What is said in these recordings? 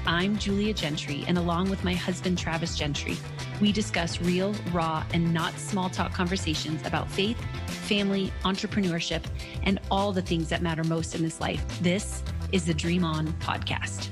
I'm Julia Gentry, and along with my husband, Travis Gentry, we discuss real, raw, and not small talk conversations about faith, family, entrepreneurship, and all the things that matter most in this life. This is the Dream On podcast.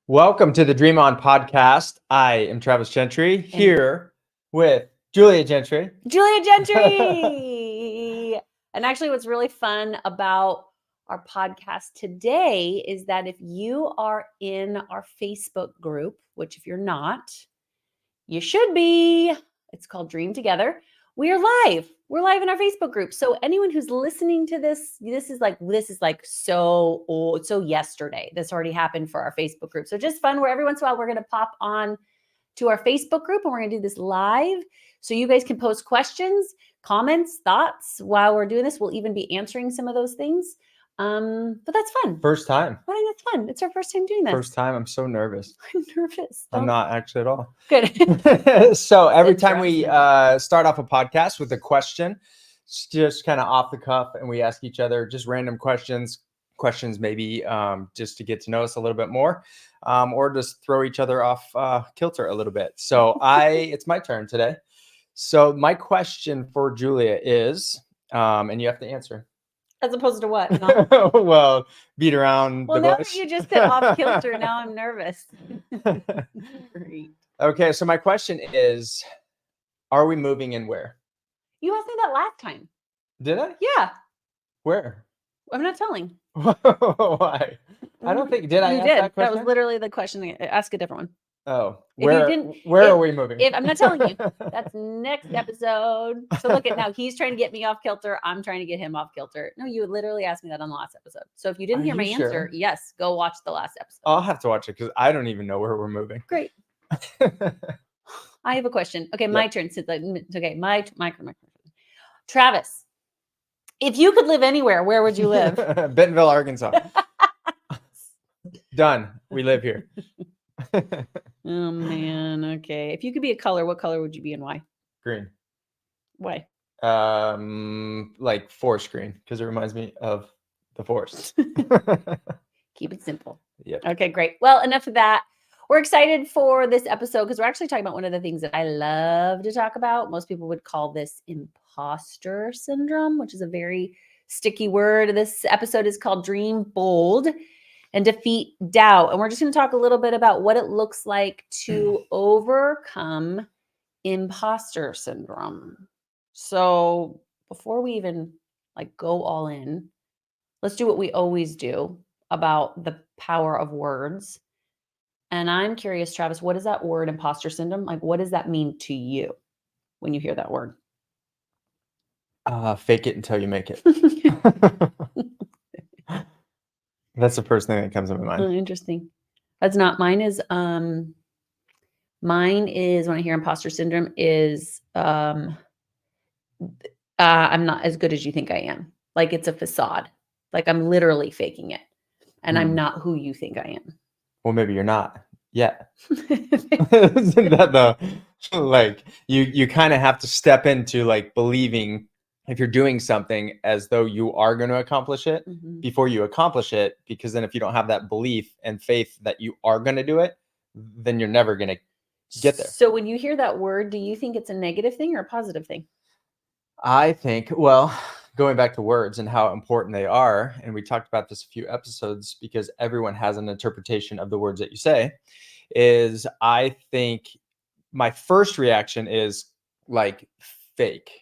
Welcome to the Dream On podcast. I am Travis Gentry here with Julia Gentry. Julia Gentry! And actually, what's really fun about our podcast today is that if you are in our Facebook group, which if you're not, you should be, it's called Dream Together. We are live. We're live in our Facebook group. So anyone who's listening to this, this is like so old, so yesterday. This already happened for our Facebook group. So just fun where every once in a while we're going to pop on to our Facebook group and we're going to do this live. So you guys can post questions, comments, thoughts while we're doing this. We'll even be answering some of those things. But that's fun. First time. I think that's fun. It's our first time doing this. First time. I'm so nervous. I'm nervous. I'm not actually at all. Good. So every time we start off a podcast with a question, it's just kind of off the cuff, and we ask each other just random questions maybe just to get to know us a little bit more, or just throw each other off kilter a little bit. So it's my turn today. So my question for Julia is, and you have to answer. As opposed to what? Well, beat around the bush. Now that you just said off kilter, now I'm nervous. Great. Okay, so my question is, are we moving and where? You asked me that last time. Did I? Yeah. Where? I'm not telling. Why? I don't think, did I ask that question? That was literally the question. Ask a different one. Oh, where are we moving? I'm not telling you. That's next episode. So look at now. He's trying to get me off kilter. I'm trying to get him off kilter. No, you literally asked me that on the last episode. So if you didn't hear my answer, yes, go watch the last episode. I'll have to watch it because I don't even know where we're moving. Great. I have a question. Okay, my turn. Okay, my question. Travis, if you could live anywhere, where would you live? Bentonville, Arkansas. Done. We live here. Oh man. Okay. If you could be a color, what color would you be and why? Green. Why? Like forest green, because it reminds me of the forest. Keep it simple. Yeah. Okay, great. Well, enough of that. We're excited for this episode because we're actually talking about one of the things that I love to talk about. Most people would call this imposter syndrome, which is a very sticky word. This episode is called Dream Bold and Defeat Doubt. And we're just going to talk a little bit about what it looks like to overcome imposter syndrome. So before we even go all in, let's do what we always do about the power of words. And I'm curious, Travis, what is that word imposter syndrome? What does that mean to you when you hear that word? Fake it until you make it. That's the first thing that comes to my mind. Oh, interesting. That's not mine. Mine is when I hear imposter syndrome is I'm not as good as you think I am. It's a facade. I'm literally faking it, and I'm not who you think I am. Well, maybe you're not yet. Isn't that you kind of have to step into believing if you're doing something as though you are going to accomplish it before you accomplish it, because then if you don't have that belief and faith that you are going to do it, then you're never going to get there. So when you hear that word, do you think it's a negative thing or a positive thing? I think, well, going back to words and how important they are, and we talked about this a few episodes because everyone has an interpretation of the words that you say, is I think my first reaction is fake.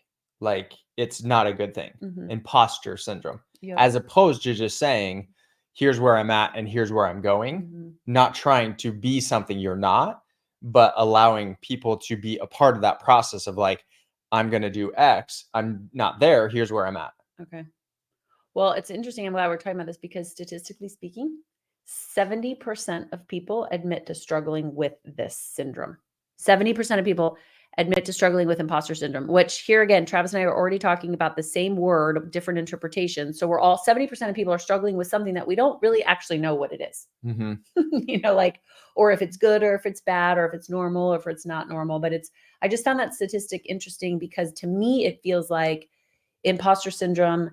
It's not a good thing. Imposter syndrome. Yep. As opposed to just saying, here's where I'm at and here's where I'm going. Not trying to be something you're not, but allowing people to be a part of that process of I'm going to do X. I'm not there. Here's where I'm at. Okay. Well, it's interesting. I'm glad we're talking about this because statistically speaking, 70% of people admit to struggling with this syndrome. 70% of people admit to struggling with imposter syndrome, which here again, Travis and I are already talking about the same word, different interpretations. So we're all 70% of people are struggling with something that we don't really actually know what it is. Or if it's good or if it's bad or if it's normal or if it's not normal. But I just found that statistic interesting because to me, it feels like imposter syndrome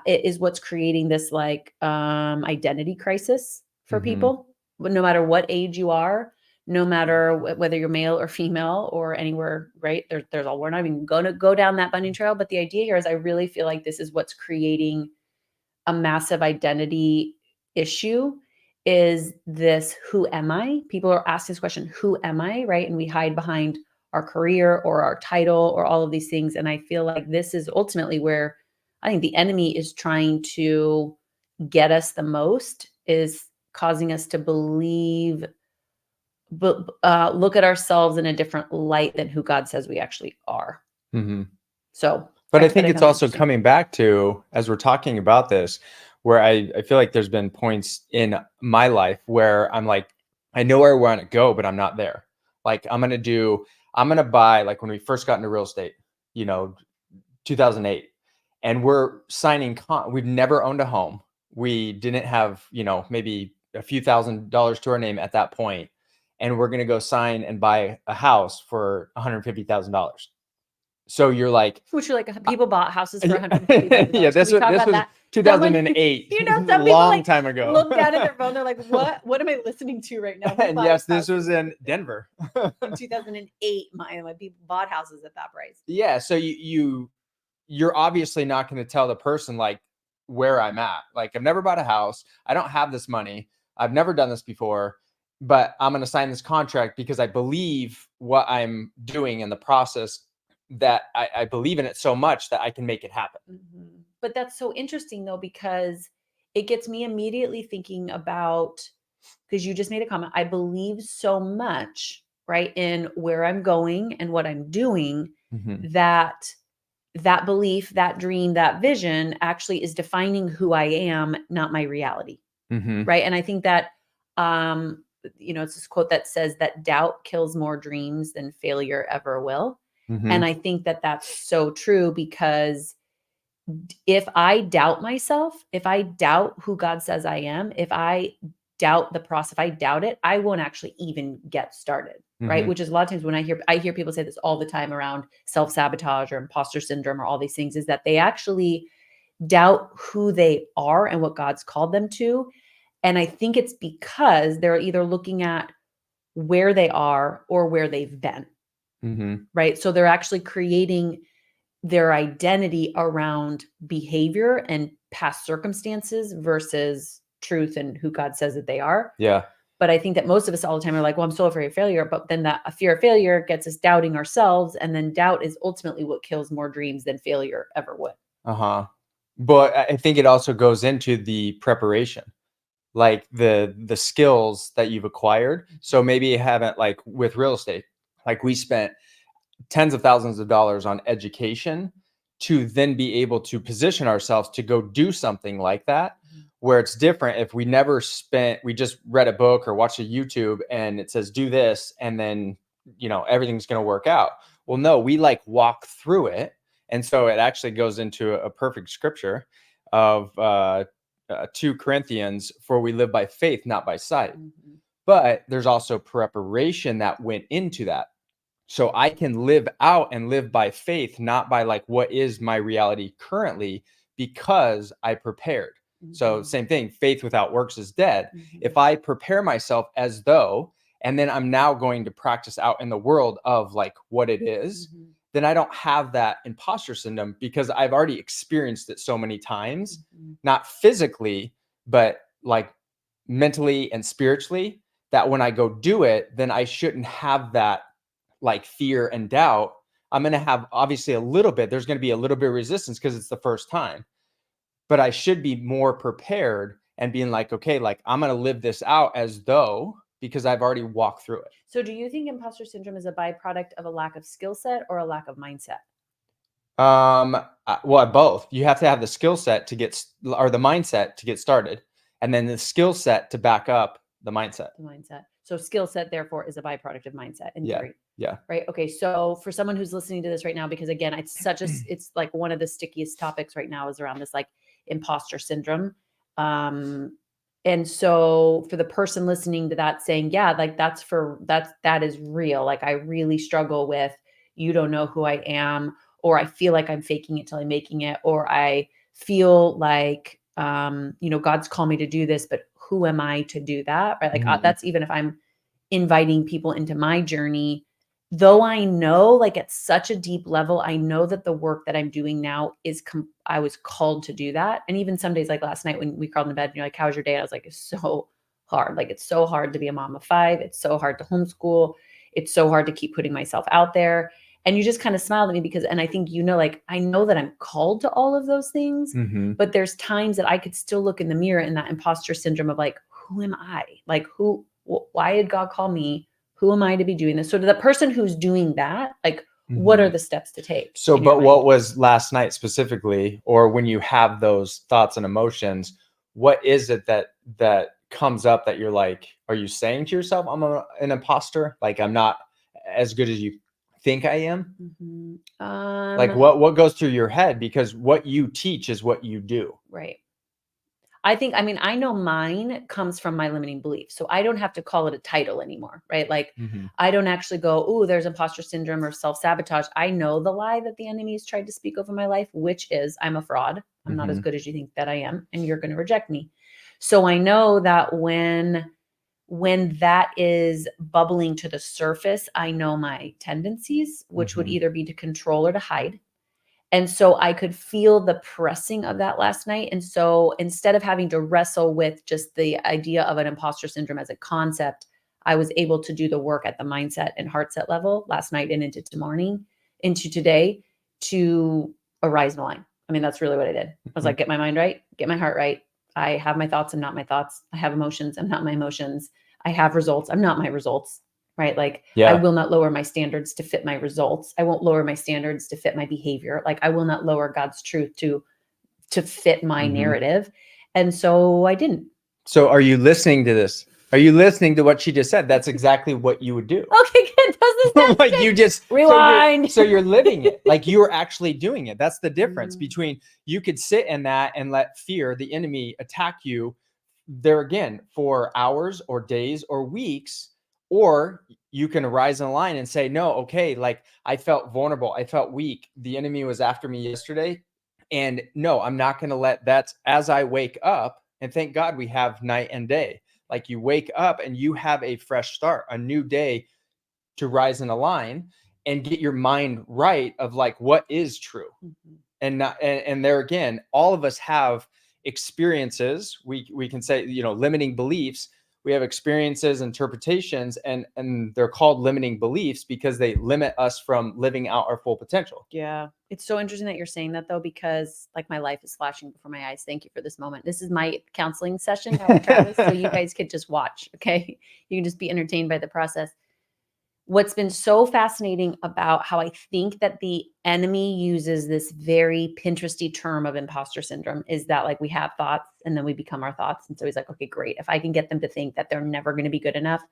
is what's creating this like identity crisis for Mhm. people, no matter what age you are, no matter whether you're male or female or anywhere, right? There's all, we're not even going to go down that bunny trail. But the idea here is I really feel like this is what's creating a massive identity issue, is this, who am I? People are asking this question, who am I? Right. And we hide behind our career or our title or all of these things. And I feel like this is ultimately where I think the enemy is trying to get us the most, is causing us to believe, but look at ourselves in a different light than who God says we actually are. Mhm. So, But I that's what think I it's found also interesting. coming back to, as we're talking about this, where I feel like there's been points in my life where I'm like, I know where I want to go, but I'm not there. Like I'm gonna buy, like when we first got into real estate, 2008, and we're signing we've never owned a home. We didn't have, maybe a few $1,000s to our name at that point, and we're gonna go sign and buy a house for $150,000. So you're like, Which are like, people bought houses for yeah, $150,000. yeah, Can we talk this about was that? That when 2008, some people long like time ago. look down at their phone, they're like, what am I listening to right now? We And bought yes, this houses was in Denver. in 2008. My people bought houses at that price. Yeah, so you're obviously not going to tell the person like where I'm at. Like I've never bought a house. I don't have this money. I've never done this before, but I'm going to sign this contract because I believe what I'm doing in the process, that I believe in it so much that I can make it happen. Mm-hmm. But that's so interesting though, because it gets me immediately thinking about, because you just made a comment, I believe so much, right, in where I'm going and what I'm doing, Mm-hmm. that belief, that dream, that vision actually is defining who I am, not my reality. Mm-hmm. Right. And I think that, it's this quote that says that doubt kills more dreams than failure ever will. Mm-hmm. And I think that that's so true, because if I doubt myself, if I doubt who God says I am, if I doubt the process, if I doubt it, I won't actually even get started. Right. Mm-hmm. Which is a lot of times when I hear people say this all the time around self-sabotage or imposter syndrome or all these things, is that they actually doubt who they are and what God's called them to. And I think it's because they're either looking at where they are or where they've been. Mm-hmm. Right. So they're actually creating their identity around behavior and past circumstances versus truth and who God says that they are. Yeah. But I think that most of us all the time are like, well, I'm so afraid of failure. But then that a fear of failure gets us doubting ourselves. And then doubt is ultimately what kills more dreams than failure ever would. Uh-huh. But I think it also goes into the preparation, like the skills that you've acquired. So maybe you haven't, like with real estate, like we spent tens of thousands of dollars on education to then be able to position ourselves to go do something like that, where it's different if we just read a book or watched a YouTube and it says do this and then everything's going to work out. Well, no, we like walk through it. And so it actually goes into a perfect scripture of 2 Corinthians, for we live by faith, not by sight. Mm-hmm. But there's also preparation that went into that. So I can live out and live by faith, not by like what is my reality currently, because I prepared. Mm-hmm. So same thing, faith without works is dead. Mm-hmm. If I prepare myself as though, and then I'm now going to practice out in the world of like what it is, Mm-hmm. then I don't have that imposter syndrome because I've already experienced it so many times, Mm-hmm. not physically, but like mentally and spiritually, that when I go do it, then I shouldn't have that like fear and doubt. I'm going to have obviously there's going to be a little bit of resistance because it's the first time, but I should be more prepared and being like, okay, like I'm going to live this out as though, because I've already walked through it. So do you think imposter syndrome is a byproduct of a lack of skill set or a lack of mindset? Well, both. You have to have the skill set or the mindset to get started, and then the skill set to back up the mindset. The mindset. So skill set, therefore, is a byproduct of mindset in theory. Yeah. Right. Okay. So for someone who's listening to this right now, because again, it's like one of the stickiest topics right now is around this like imposter syndrome. And so for the person listening to that saying, yeah, like that is real. Like I really struggle with, you don't know who I am, or I feel like I'm faking it till I'm making it, or I feel like, God's called me to do this, but who am I to do that? Right. Like that's even if I'm inviting people into my journey, though I know like at such a deep level, I know that the work that I'm doing now is, I was called to do that. And even some days like last night when we crawled in bed and you're like, how was your day? I was like, it's so hard. Like it's so hard to be a mom of 5. It's so hard to homeschool. It's so hard to keep putting myself out there. And you just kind of smiled at me because, and I think, like, I know that I'm called to all of those things, but there's times that I could still look in the mirror in that imposter syndrome of like, who am I? Like why did God call me? Who am I to be doing this? So to the person who's doing that, like, what are the steps to take? So, but what was last night specifically, or when you have those thoughts and emotions, what is it that comes up that you're like, are you saying to yourself, I'm an imposter? Like, I'm not as good as you think I am? Like what goes through your head? Because what you teach is what you do. Right. I know mine comes from my limiting beliefs. So I don't have to call it a title anymore, right? Like I don't actually go, oh, there's imposter syndrome or self-sabotage. I know the lie that the enemy has tried to speak over my life, which is I'm a fraud. I'm not as good as you think that I am, and you're going to reject me. So I know that when that is bubbling to the surface, I know my tendencies, which would either be to control or to hide. And so I could feel the pressing of that last night. And so instead of having to wrestle with just the idea of an imposter syndrome as a concept, I was able to do the work at the mindset and heart set level last night and into today to arise and align. I mean, that's really what I did. I was like, get my mind right, get my heart right. I have my thoughts. I'm not my thoughts. I have emotions. I'm not my emotions. I have results. I'm not my results. Right? Like I will not lower my standards to fit my results. I won't lower my standards to fit my behavior. Like I will not lower God's truth to fit my narrative. And so I didn't. So are you listening to this? Are you listening to what she just said? That's exactly what you would do. Okay, good. Like you just rewind. So you're living it. Like you're actually doing it. That's the difference between you could sit in that and let fear, the enemy, attack you there again for hours or days or weeks. Or you can rise in line and say, no, okay, like I felt vulnerable. I felt weak. The enemy was after me yesterday. And no, I'm not going to let that as I wake up. And thank God we have night and day. Like you wake up and you have a fresh start, a new day to rise in a line and get your mind right of like what is true. And not and there again, all of us have experiences. We can say, limiting beliefs. We have experiences, interpretations, and they're called limiting beliefs because they limit us from living out our full potential. Yeah. It's so interesting that you're saying that though, because like my life is flashing before my eyes. Thank you for this moment. This is my counseling session now with Travis. So you guys could just watch. Okay. You can just be entertained by the process. What's been so fascinating about how I think that the enemy uses this very Pinteresty term of imposter syndrome is that like we have thoughts and then we become our thoughts. And so he's like, okay, great. If I can get them to think that they're never going to be good enough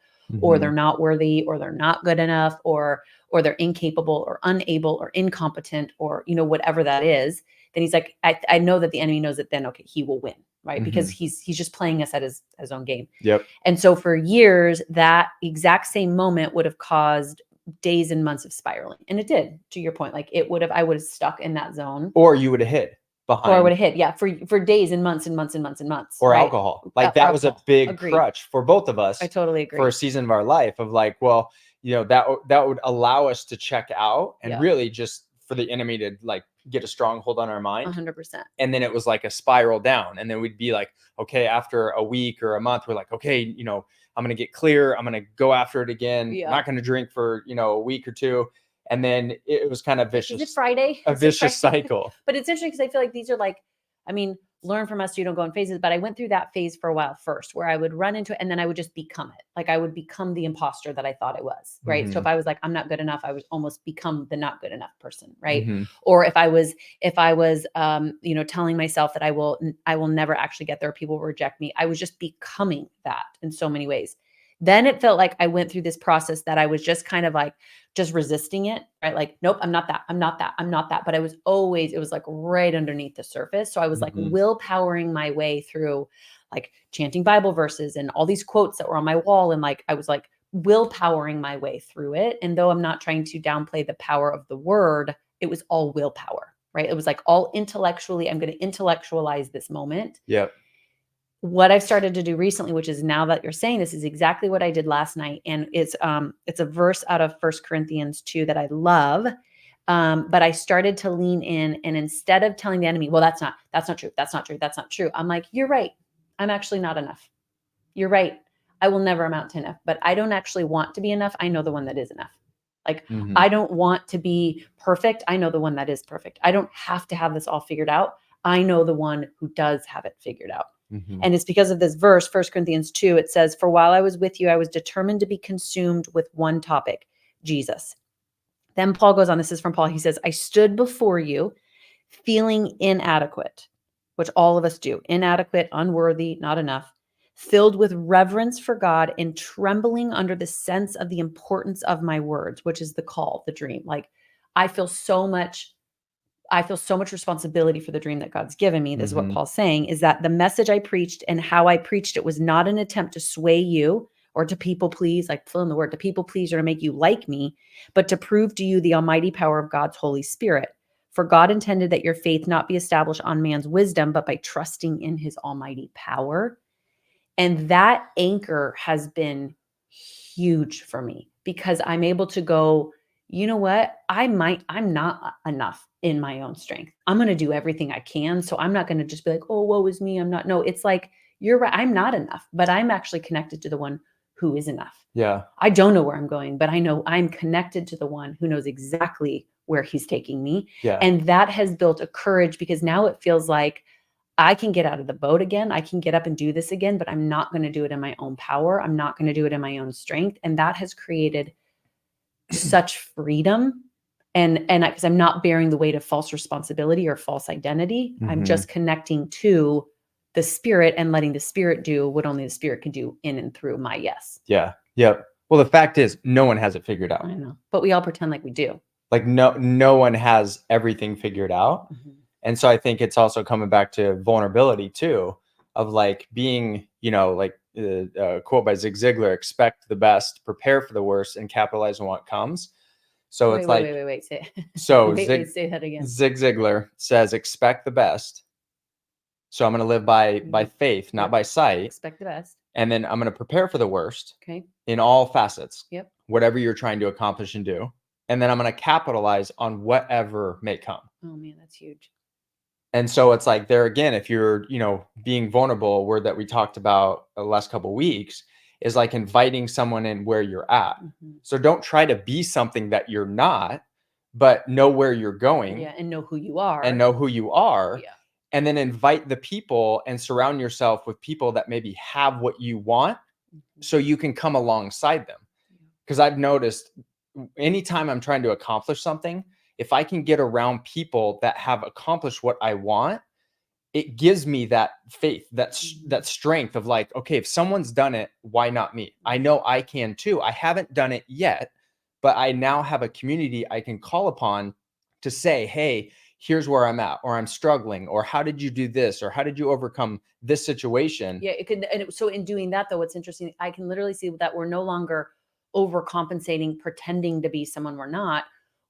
or they're not worthy or they're not good enough or they're incapable or unable or incompetent or, whatever that is, then he's like, I know that the enemy knows that then, okay, he will win. Right. Because he's just playing us at his own game. Yep. And so for years, that exact same moment would have caused days and months of spiraling. And it did, to your point, like I would have stuck in that zone. Or you would have hit behind. Or I would have hit. Yeah. For days and months and months and months and months. Or right? alcohol. Like that was a big crutch for both of us. I totally agree. For a season of our life of like, well, that would allow us to check out and really just for the enemy to like get a stronghold on our mind. 100%. And then it was like a spiral down. And then we'd be like, okay, after a week or a month, we're like, okay, I'm going to get clear. I'm going to go after it again. I'm not going to drink for, a week or two. And then it was kind of vicious. Is it Friday? A vicious cycle. But it's interesting because I feel like these are like, learn from us. You don't go in phases, but I went through that phase for a while first where I would run into it and then I would just become it. Like I would become the imposter that I thought I was. Right. So if I was like, I'm not good enough, I would almost become the not good enough person. Right. Or if I was, telling myself that I will never actually get there. People will reject me. I was just becoming that in so many ways. Then it felt like I went through this process that I was just kind of like, just resisting it, right? Like, nope, I'm not that. I'm not that. I'm not that. But it was like right underneath the surface. So I was like willpowering my way through like chanting Bible verses and all these quotes that were on my wall. And like, I was like willpowering my way through it. And though I'm not trying to downplay the power of the word, it was all willpower. right? It was like all intellectually, I'm going to intellectualize this moment. Yep. What I've started to do recently, which is now that you're saying this, is exactly what I did last night. And it's a verse out of 1 Corinthians 2 that I love. But I started to lean in, and instead of telling the enemy, well, that's not true. That's not true. That's not true. I'm like, you're right. I'm actually not enough. You're right. I will never amount to enough, but I don't actually want to be enough. I know the one that is enough. Like, I don't want to be perfect. I know the one that is perfect. I don't have to have this all figured out. I know the one who does have it figured out. And it's because of this verse, 1 Corinthians 2, it says, for while I was with you, I was determined to be consumed with one topic, Jesus. Then Paul goes on, this is from Paul. He says, I stood before you feeling inadequate, which all of us do, inadequate, unworthy, not enough, filled with reverence for God and trembling under the sense of the importance of my words, which is the call, the dream. Like, I feel so much responsibility for the dream that God's given me. This is what Paul's saying, is that the message I preached and how I preached it was not an attempt to sway you or to people please, like fill in the word, to people please or to make you like me, but to prove to you the almighty power of God's Holy Spirit. For God intended that your faith not be established on man's wisdom, but by trusting in his almighty power. And that anchor has been huge for me, because I'm able to go, you know what? I'm not enough in my own strength. I'm going to do everything I can. So I'm not going to just be like, oh, woe is me. I'm not. No, it's like, you're right. I'm not enough, but I'm actually connected to the one who is enough. Yeah. I don't know where I'm going, but I know I'm connected to the one who knows exactly where he's taking me. Yeah. And that has built a courage, because now it feels like I can get out of the boat again. I can get up and do this again, but I'm not going to do it in my own power. I'm not going to do it in my own strength. And that has created such freedom. And because I'm not bearing the weight of false responsibility or false identity. I'm just connecting to the Spirit and letting the Spirit do what only the Spirit can do in and through my yes. Yeah. Yep. Well, the fact is, no one has it figured out. I know, but we all pretend like we do. Like, no one has everything figured out. And so I think it's also coming back to vulnerability too, of like being, like a quote by Zig Ziglar, expect the best, prepare for the worst, and capitalize on what comes. So it's like, wait, say it. So say that again. Zig Ziglar says, expect the best. So I'm going to live by faith, not by sight. Expect the best. And then I'm going to prepare for the worst. Okay. In all facets. Yep. Whatever you're trying to accomplish and do. And then I'm going to capitalize on whatever may come. Oh man, that's huge. And so it's like, there again, if you're, being vulnerable, a word that we talked about the last couple of weeks, is like inviting someone in where you're at. So don't try to be something that you're not, but know where you're going. Yeah, and know who you are. Yeah. And then invite the people and surround yourself with people that maybe have what you want, so you can come alongside them. Because I've noticed anytime I'm trying to accomplish something, if I can get around people that have accomplished what I want, it gives me that faith, that strength of like, okay, if someone's done it, why not me? I know I can too. I haven't done it yet, but I now have a community I can call upon to say, hey, here's where I'm at, or I'm struggling, or how did you do this, or how did you overcome this situation? Yeah, it could. And so in doing that, though, what's interesting, I can literally see that we're no longer overcompensating, pretending to be someone we're not.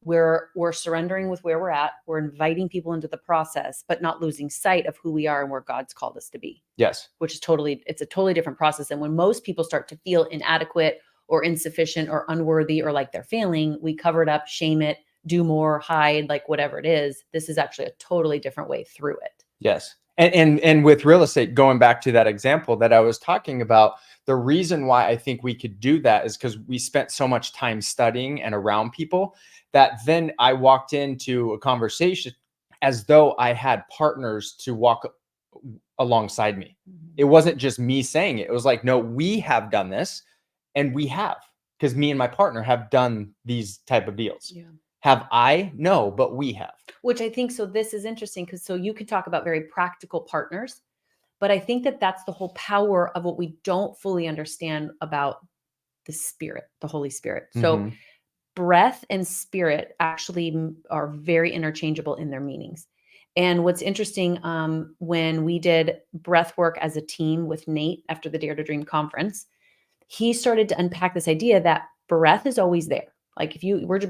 We're surrendering with where we're at. We're inviting people into the process, but not losing sight of who we are and where God's called us to be. Yes. Which is it's a totally different process. And when most people start to feel inadequate or insufficient or unworthy or like they're failing, we cover it up, shame it, do more, hide, like whatever it is. This is actually a totally different way through it. Yes. And with real estate, going back to that example that I was talking about, the reason why I think we could do that is because we spent so much time studying and around people that then I walked into a conversation as though I had partners to walk alongside me. It wasn't just me saying it. It was like, no, we have done this, and we have, because me and my partner have done these type of deals. Yeah. Have I? No, but we have. Which I think, so this is interesting, because so you could talk about very practical partners, but I think that that's the whole power of what we don't fully understand about the Spirit, the Holy Spirit. So breath and spirit actually are very interchangeable in their meanings. And what's interesting, when we did breath work as a team with Nate after the Dare to Dream conference, he started to unpack this idea that breath is always there. Like if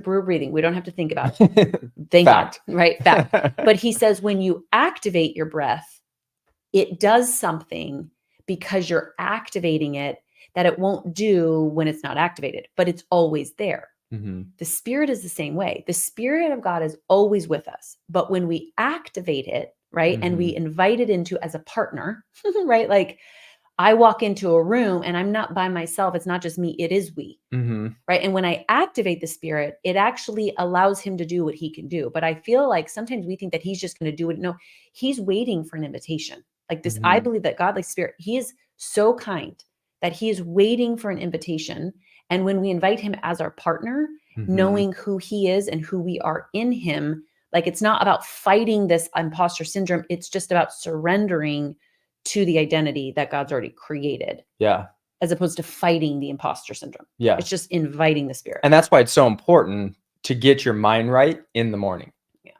we're breathing, we don't have to think about it. Thank Fact. God, right? Fact. But he says when you activate your breath, it does something because you're activating it that it won't do when it's not activated, but it's always there. Mhm. The Spirit is the same way. The Spirit of God is always with us. But when we activate it, right, and we invite it into as a partner, right? Like I walk into a room and I'm not by myself. It's not just me, it is we, Mhm. right? And when I activate the Spirit, it actually allows him to do what he can do. But I feel like sometimes we think that he's just going to do it. No, he's waiting for an invitation. Like this, I believe that God, like Spirit, he is so kind that he is waiting for an invitation. And when we invite him as our partner, knowing who he is and who we are in him, like it's not about fighting this imposter syndrome. It's just about surrendering to the identity that God's already created, Yeah. as opposed to fighting the imposter syndrome. Yeah. It's just inviting the Spirit. And that's why it's so important to get your mind right in the morning. Yeah.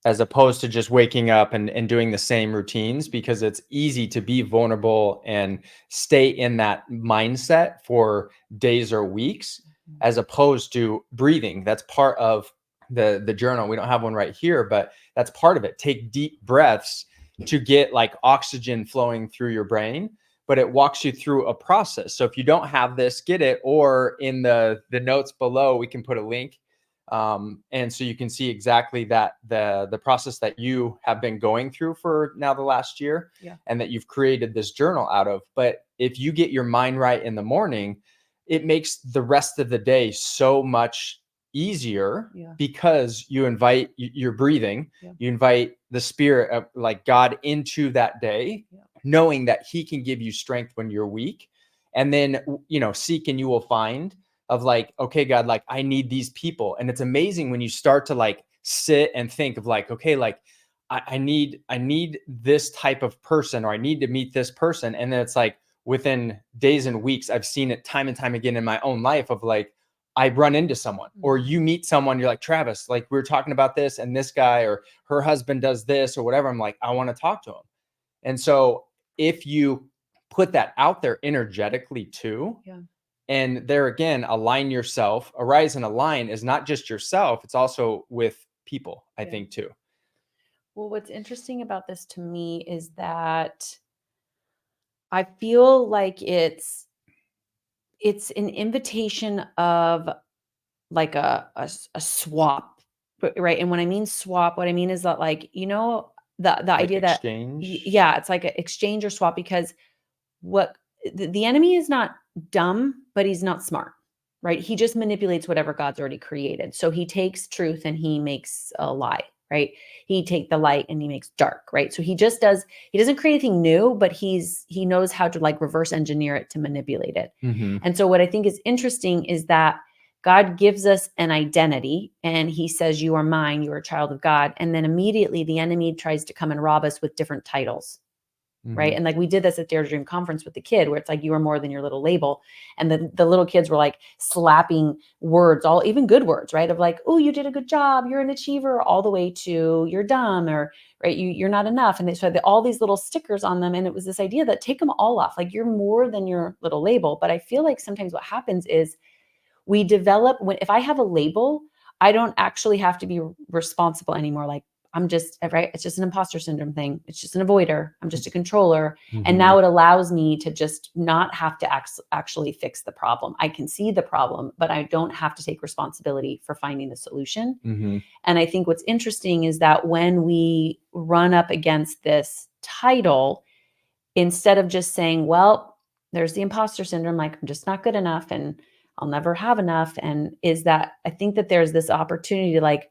As opposed to just waking up and doing the same routines, because it's easy to be vulnerable and stay in that mindset for days or weeks, as opposed to breathing. That's part of the journal. We don't have one right here, but that's part of it. Take deep breaths to get like oxygen flowing through your brain, but it walks you through a process. So if you don't have this, get it, or in the notes below, we can put a link. And so you can see exactly that the process that you have been going through for now the last year, and that you've created this journal out of. But if you get your mind right in the morning, it makes the rest of the day so much easier, because you invite your breathing, you invite the Spirit of like God into that day, knowing that he can give you strength when you're weak. And then, seek and you will find, of like, okay, God, like I need these people. And it's amazing when you start to like sit and think of like, okay, like I need this type of person, or I need to meet this person. And then it's like within days and weeks, I've seen it time and time again in my own life of like, I run into someone, or you meet someone, you're like, Travis, like we were talking about this, and this guy or her husband does this or whatever. I'm like, I want to talk to him. And so if you put that out there energetically too, and there again, align yourself. Arise and align is not just yourself, it's also with people, I think too. Well, what's interesting about this to me is that I feel like it's an invitation of like a swap, right? And when I mean swap, what I mean is that like, the Like idea that exchange. it's like an exchange or swap, because what the enemy is not dumb, but he's not smart, right? He just manipulates whatever God's already created. So he takes truth and he makes a lie, right? He takes the light and he makes dark, right? So he doesn't create anything new, but he knows how to like reverse engineer it to manipulate it. And so what I think is interesting is that God gives us an identity and he says, you are mine, you are a child of God. And then immediately the enemy tries to come and rob us with different titles. Right. And like we did this at Dare to Dream conference with the kid, where it's like, you are more than your little label. And the little kids were like slapping words, all even good words, right? Of like, oh, you did a good job, you're an achiever, all the way to you're dumb, or right, you're not enough. And they so had all these little stickers on them. And it was this idea that take them all off, like you're more than your little label. But I feel like sometimes what happens is we develop if I have a label, I don't actually have to be responsible anymore. Like I'm just right. It's just an imposter syndrome thing. It's just an avoider. I'm just a controller. And now it allows me to just not have to actually fix the problem. I can see the problem, but I don't have to take responsibility for finding the solution. And I think what's interesting is that when we run up against this title, instead of just saying, well, there's the imposter syndrome, like I'm just not good enough and I'll never have enough. And is that I think that there's this opportunity to like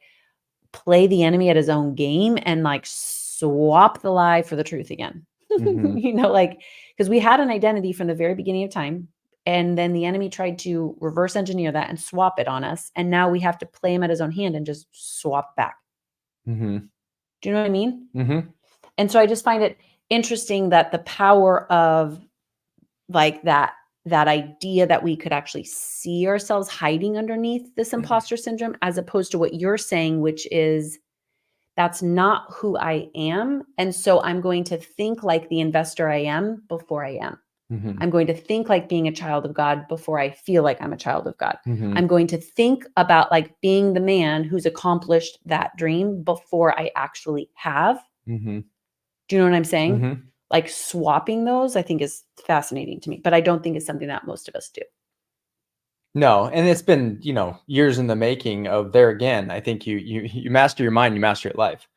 play the enemy at his own game and like swap the lie for the truth again. Like, because we had an identity from the very beginning of time. And then the enemy tried to reverse engineer that and swap it on us. And now we have to play him at his own hand and just swap back. Do you know what I mean? And so I just find it interesting that the power of like that idea that we could actually see ourselves hiding underneath this imposter syndrome, as opposed to what you're saying, which is that's not who I am. And so I'm going to think like the investor I am before I am. Mhm. I'm going to think like being a child of God before I feel like I'm a child of God. Mhm. I'm going to think about like being the man who's accomplished that dream before I actually have. Mhm. Do you know what I'm saying? Mhm. Like swapping those, I think is fascinating to me, but I don't think it's something that most of us do. No, and it's been, years in the making of there again. I think you master your mind, you master your life.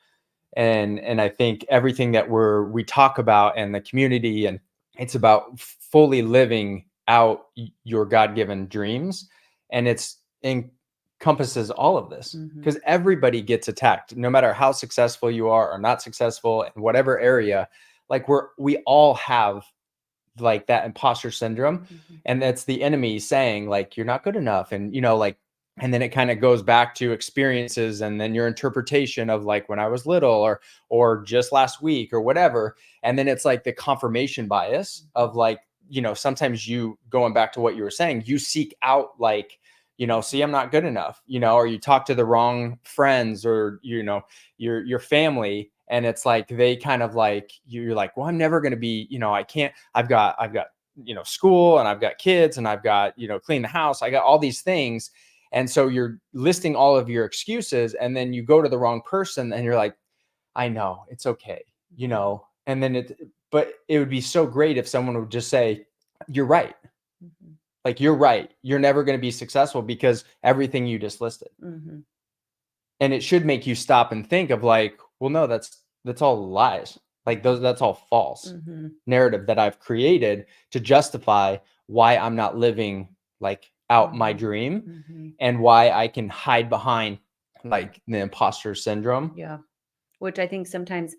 And I think everything that we talk about in the community, and it's about fully living out your God-given dreams, and it's encompasses all of this because everybody gets attacked, no matter how successful you are or not successful in whatever area. Like we all have like that imposter syndrome, and that's the enemy saying like you're not good enough, and like, and then it kind of goes back to experiences and then your interpretation of like when I was little or just last week or whatever, and then it's like the confirmation bias of like, sometimes you, going back to what you were saying, you seek out like, see, I'm not good enough, or you talk to the wrong friends or your family, and it's like they kind of like you're like, well, I'm never going to be, I can't, I've got school, and I've got kids, and I've got clean the house, I got all these things, and so you're listing all of your excuses, and then you go to the wrong person and you're like, I know it's okay, and then but it would be so great if someone would just say, you're right. Like, you're right, you're never going to be successful because everything you just listed. And it should make you stop and think of like, well, no, that's all lies. Like that's all false narrative that I've created to justify why I'm not living like out my dream, and why I can hide behind like the imposter syndrome. Yeah. Which I think sometimes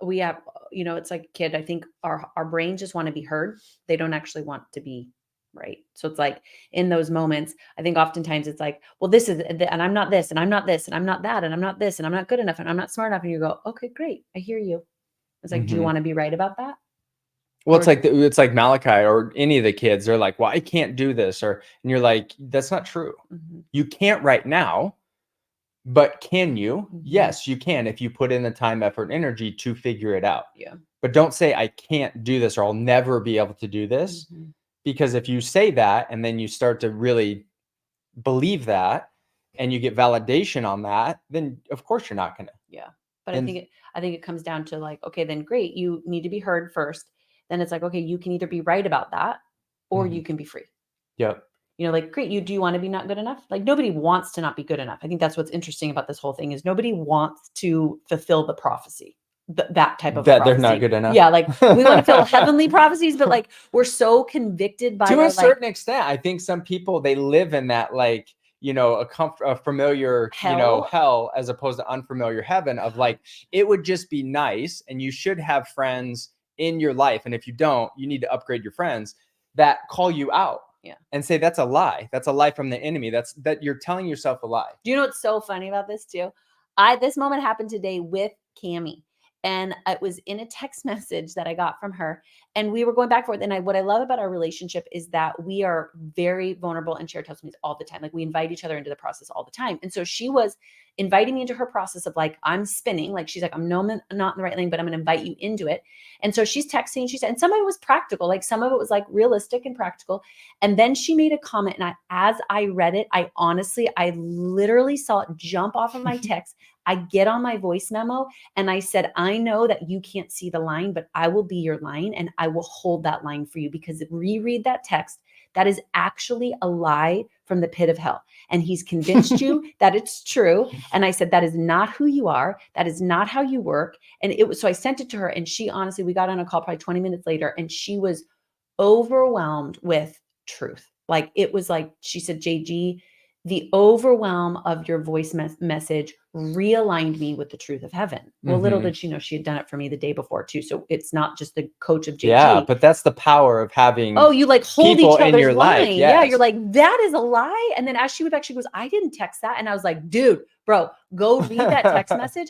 we have, it's like a kid. I think our brains just want to be heard. They don't actually want to be right. So it's like in those moments, I think oftentimes it's like, well, this is, and I'm not this, and I'm not this, and I'm not that, and I'm not this, and I'm not good enough, and I'm not smart enough. And you go, okay, great. I hear you. It's like, do you Mhm. want to be right about that? Well, Or it's like Malachi or any of the kids. They're like, well, I can't do this, and you're like, that's not true. You can't right now. But can you? Yes, you can if you put in the time, effort, and energy to figure it out. Yeah. But don't say, I can't do this, or I'll never be able to do this. Because if you say that and then you start to really believe that and you get validation on that, then of course you're not going to. Yeah. But And I think it comes down to like, okay, then great. You need to be heard first. Then it's like, okay, you can either be right about that or you can be free. Yep. Like, great, do you want to be not good enough? Like, nobody wants to not be good enough. I think that's what's interesting about this whole thing is nobody wants to fulfill the prophecy, that type of a That they're not prophecy. good enough. Yeah, like we want to fill heavenly prophecies, but like we're so convicted by to our, a certain extent. I think some people, they live in that like, a familiar, hell. hell as opposed to unfamiliar heaven of like, it would just be nice, and you should have friends in your life. And if you don't, you need to upgrade your friends that call you out. Yeah. And say, that's a lie. That's a lie from the enemy. That you're telling yourself a lie. Do you know what's so funny about this too? This moment happened today with Cammie. And it was in a text message that I got from her. And we were going back and forth. And what I love about our relationship is that we are very vulnerable and share testimonies all the time. Like we invite each other into the process all the time. And so she was inviting me into her process of like, I'm spinning. Like she's like, I'm not in the right lane, but I'm going to invite you into it. And so she's texting, she said, and some of it was practical. Like some of it was like realistic and practical. And then she made a comment. And as I read it, I literally saw it jump off of my text. I get on my voice memo and I said, I know that you can't see the line, but I will be your line and I will hold that line for you, because reread that text. That is actually a lie from the pit of hell. And he's convinced you that it's true. And I said, that is not who you are. That is not how you work. And so I sent it to her, and she honestly, we got on a call probably 20 minutes later, and she was overwhelmed with truth. Like it was like, she said, JG, the overwhelm of your voice message realigned me with the truth of heaven. Well, little did she know she had done it for me the day before too. So it's not just the coach of JG. Yeah, but that's the power of having you like hold people each other's in your line. life. Yeah, Yes. you're like, that is a lie. And then as she went back, she goes, I didn't text that. And I was like, dude, bro, go read that text message.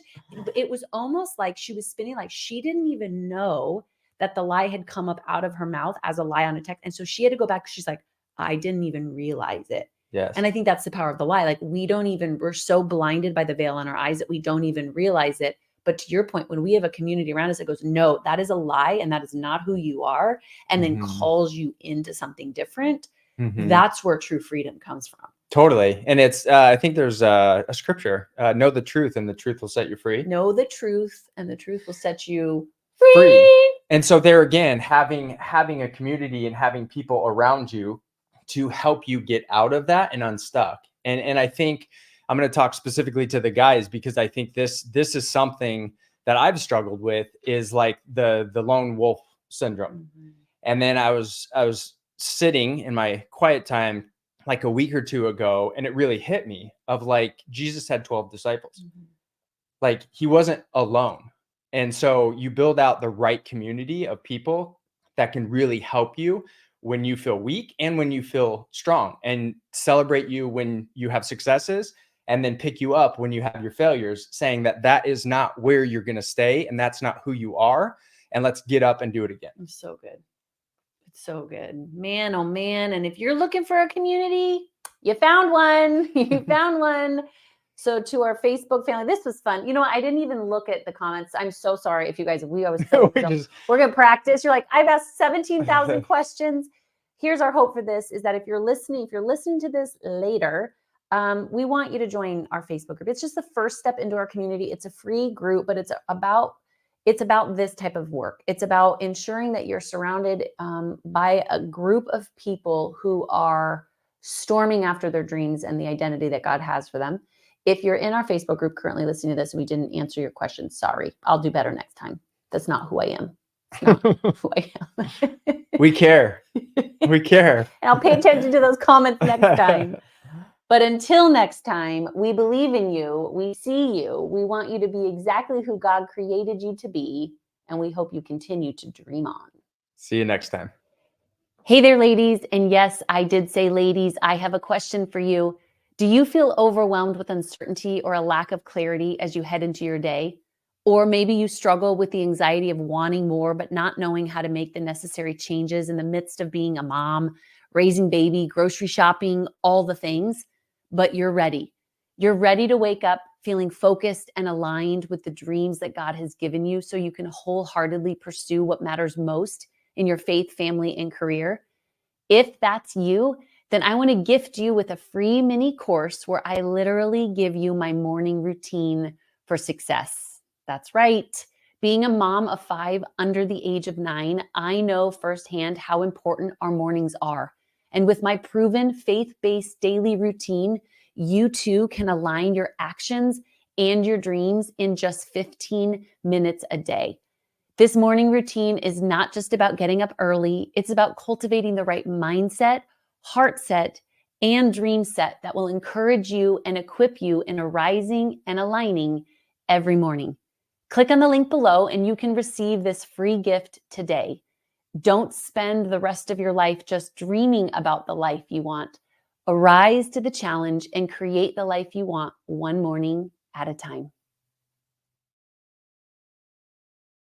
It was almost like she was spinning, like she didn't even know that the lie had come up out of her mouth as a lie on a text. And so she had to go back. She's like, I didn't even realize it. Yes. And I think that's the power of the lie. Like we're so blinded by the veil in our eyes that we don't even realize it. But to your point, when we have a community around us that goes, no, that is a lie and that is not who you are, and then calls you into something different, that's where true freedom comes from. Totally. And it's, I think there's a scripture, know the truth and the truth will set you free. Know the truth and the truth will set you free. And so there again, having a community and having people around you to help you get out of that and unstuck. And I think I'm going to talk specifically to the guys, because I think this is something that I've struggled with, is like the lone wolf syndrome. And then I was sitting in my quiet time like a week or two ago, and it really hit me of like, Jesus had 12 disciples. Like, he wasn't alone. And so you build out the right community of people that can really help you when you feel weak and when you feel strong, and celebrate you when you have successes, and then pick you up when you have your failures, saying that that is not where you're going to stay and that's not who you are. And let's get up and do it again. It's so good. It's so good, man. Oh man. And if you're looking for a community, you found one. You found one. So to our Facebook family, this was fun. You know what? I didn't even look at the comments. I'm so sorry if you guys, we're going to practice. You're like, I've asked 17,000 questions. Here's our hope for this, is that if you're listening to this later, we want you to join our Facebook group. It's just the first step into our community. It's a free group, but it's about this type of work. It's about ensuring that you're surrounded by a group of people who are storming after their dreams and the identity that God has for them. If you're in our Facebook group currently listening to this and we didn't answer your question, sorry. I'll do better next time. That's not who I am. It's not who I am. We care. We care. And I'll pay attention to those comments next time. But until next time, we believe in you. We see you. We want you to be exactly who God created you to be. And we hope you continue to dream on. See you next time. Hey there, ladies. And yes, I did say ladies. I have a question for you. Do you feel overwhelmed with uncertainty or a lack of clarity as you head into your day? Or maybe you struggle with the anxiety of wanting more, but not knowing how to make the necessary changes in the midst of being a mom, raising baby, grocery shopping, all the things, but you're ready. You're ready to wake up feeling focused and aligned with the dreams that God has given you so you can wholeheartedly pursue what matters most in your faith, family, and career. If that's you, then I want to gift you with a free mini course where I literally give you my morning routine for success. That's right. Being a mom of 5 under the age of 9, I know firsthand how important our mornings are. And with my proven faith-based daily routine, you too can align your actions and your dreams in just 15 minutes a day. This morning routine is not just about getting up early. It's about cultivating the right mindset, heart set, and dream set that will encourage you and equip you in arising and aligning every morning. Click on the link below and you can receive this free gift today. Don't spend the rest of your life just dreaming about the life you want. Arise to the challenge and create the life you want one morning at a time.